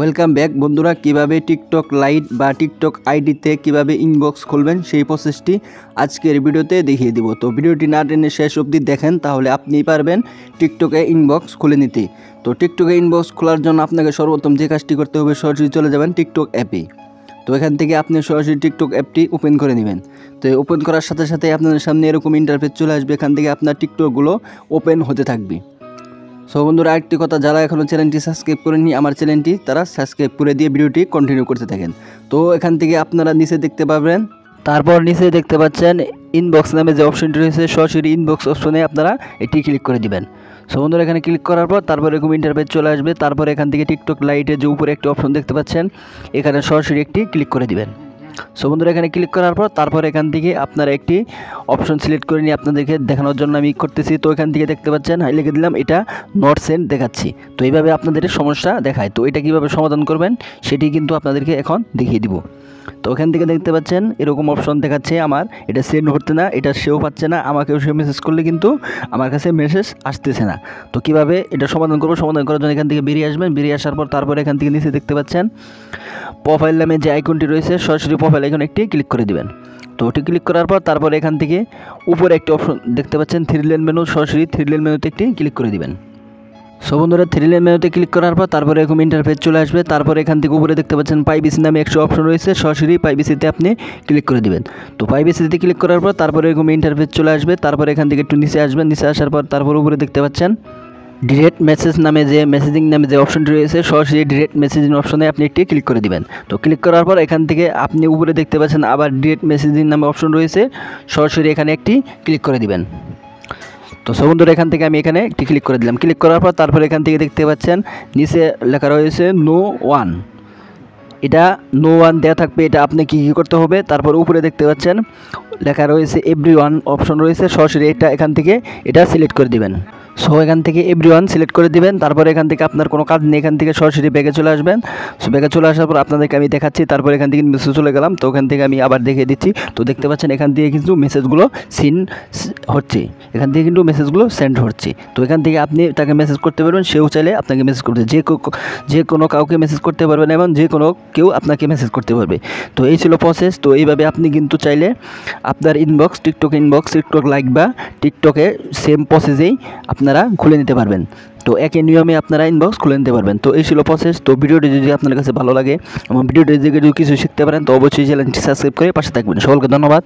Welcome back বন্ধুরা। কিভাবে TikTok light বা টিকটক আইডিতে কিভাবে ইনবক্স খুলবেন সেই প্রসেসটি আজকের ভিডিওতে দেখিয়ে দিব। তো ভিডিওটি না টেনে শেষ অবধি দেখেন, তাহলে আপনিই পারবেন টিকটকে ইনবক্স খুলে নিতে। তো টিকটকে ইনবক্স খোলার জন্য আপনাকে সর্বপ্রথম যে কাজটি করতে হবে, সরাসরি চলে যাবেন টিকটক অ্যাপে। তো এখান থেকে আপনি সরাসরি টিকটক অ্যাপটি ওপেন করে নেবেন। তো ওপেন করার সাথে সাথে আপনাদের সামনে এরকম ইন্টারফেস চলে আসবে। এখান থেকে আপনার টিকটকগুলো ওপেন হতে থাকবে। সো বন্ধুরা, আরেকটি কথা, যারা এখনও চ্যানেলটি সাবস্ক্রাইব করেননি আমার চ্যানেলটি, তারা সাবস্ক্রাইব করে দিয়ে ভিডিওটি কন্টিনিউ করতে থাকেন। তো এখান থেকে আপনারা নিচে দেখতে পাবেন, তারপর নিচে দেখতে পাচ্ছেন ইনবক্স নামে যে অপশনটি রয়েছে, সরাসরি ইনবক্স অপশনে আপনারা এটি ক্লিক করে দিবেন। সো বন্ধুরা, এখানে ক্লিক করার পর তারপর এরকম ইন্টারফেস চলে আসবে। তারপর এখান থেকে টিকটক লাইটের যে উপরে একটি অপশন দেখতে পাচ্ছেন, এখানে সরাসরি একটি ক্লিক করে দিবেন। সো বন্ধুরা, এখানে ক্লিক করার পর তারপর এখান থেকে আপনারা একটি অপশন সিলেক্ট করে নিয়ে আপনাদেরকে দেখানোর জন্য আমি করতেছি। তো এখান থেকে দেখতে পাচ্ছেন লিখে দিলাম এটা নট সেন্ড দেখাচ্ছি। তো এইভাবে আপনাদের সমস্যা দেখায়। তো এটা কীভাবে সমাধান করবেন সেটি কিন্তু আপনাদেরকে এখন দেখিয়ে দিব। তো এখান থেকে দেখতে পাচ্ছেন এরকম অপশন দেখাচ্ছে, আমার এটা সেন্ড হচ্ছে না, এটা সেও পাচ্ছে না, আমাকেও সে মেসেজ করলে কিন্তু আমার কাছে মেসেজ আসতেছে না। তো কীভাবে এটা সমাধান করবো, সমাধান করার জন্য এখান থেকে বেরিয়ে আসবেন। বেরিয়ে আসার পর তারপরে এখান থেকে নিচে দেখতে পাচ্ছেন প্রোফাইল নামে যে আইকনটি রয়েছে, সরাসরি প্রোফাইল আইকন একটি ক্লিক করে দিবেন। তো ওটি ক্লিক করার পর তারপরে এখান থেকে উপরে একটি অপশন দেখতে পাচ্ছেন থ্রি লাইন মেনু, সরাসরি থ্রি লাইন মেনুতে একটি ক্লিক করে দিবেন। সো বন্ধুরা, থ্রি লাইন মেনুতে ক্লিক করার পর তারপরে এরকম ইন্টারফেস চলে আসবে। তারপরে এখান থেকে উপরে দেখতে পাচ্ছেন প্রাইভেসি নামে একশো অপশন রয়েছে, সরাসরি প্রাইভেসিতে আপনি ক্লিক করে দিবেন। তো প্রাইভেসিতে ক্লিক করার পর তারপরে এরকম ইন্টারফেস চলে আসবে। তারপরে এখান থেকে একটু নিচে আসবেন। নিচে আসার পর তারপর উপরে দেখতে পাচ্ছেন ডিরেক্ট মেসেজ নামে যে মেসেজিং নামে যে অপশনটি রয়েছে, সরাসরি ডিরেক্ট মেসেজিং অপশনে আপনি একটি ক্লিক করে দিবেন। তো ক্লিক করার পর এখান থেকে আপনি উপরে দেখতে পাচ্ছেন আবার ডিরেক্ট মেসেজিং নামে অপশন রয়েছে, সরাসরি এখানে একটি ক্লিক করে দিবেন। তো সো বন্ধুরা, এখান থেকে আমি এখানে একটি ক্লিক করে দিলাম। ক্লিক করার পর তারপর এখান থেকে দেখতে পাচ্ছেন নিচে লেখা রয়েছে নো ওয়ান। এটা নো ওয়ান দেওয়া থাকবে। এটা আপনি কী করতে হবে, তারপর উপরে দেখতে পাচ্ছেন লেখা রয়েছে এভরি ওয়ান অপশন রয়েছে, সরাসরি এটা এখান থেকে এটা সিলেক্ট করে দিবেন। সো এখান থেকে এভরিওয়ান সিলেক্ট করে দিবেন। তারপরে এখান থেকে আপনার কোনো কাজ নেই, এখান থেকে সরাসরি ব্যাগে চলে আসবেন। সো ব্যাগে চলে আসার পর আপনাদেরকে আমি দেখাচ্ছি। তারপর এখান থেকে মেসেজ চলে গেলাম। তো ওখান থেকে আমি আবার দেখিয়ে দিচ্ছি। তো দেখতে পাচ্ছেন এখান থেকে কিন্তু মেসেজগুলো সিন হচ্ছে, এখান থেকে কিন্তু মেসেজগুলো সেন্ড হচ্ছে। তো এখান থেকে আপনি তাকে মেসেজ করতে পারবেন, সেও চাইলে আপনাকে মেসেজ করতে, যে কোনো কাউকে মেসেজ করতে পারবেন এবং যে কোনো কেউ আপনাকে মেসেজ করতে পারবে। তো এই ছিল প্রসেস। তো এইভাবে আপনি কিন্তু চাইলে আপনার ইনবক্স, টিকটক লাইক বা টিকটকে সেম প্রসেসেই আপনারা খুলে নিতে পারবেন। তো একই নিয়মে আপনারা ইনবক্স খুলে নিতে পারবেন। তো এই ছিল প্রসেস। তো ভিডিওটি যদি আপনার কাছে ভালো লাগে এবং ভিডিওটি যদি কিছু শিখতে পারেন, তো অবশ্যই চ্যানেলটি সাবস্ক্রাইব করে পাশে থাকবেন। সকলকে ধন্যবাদ।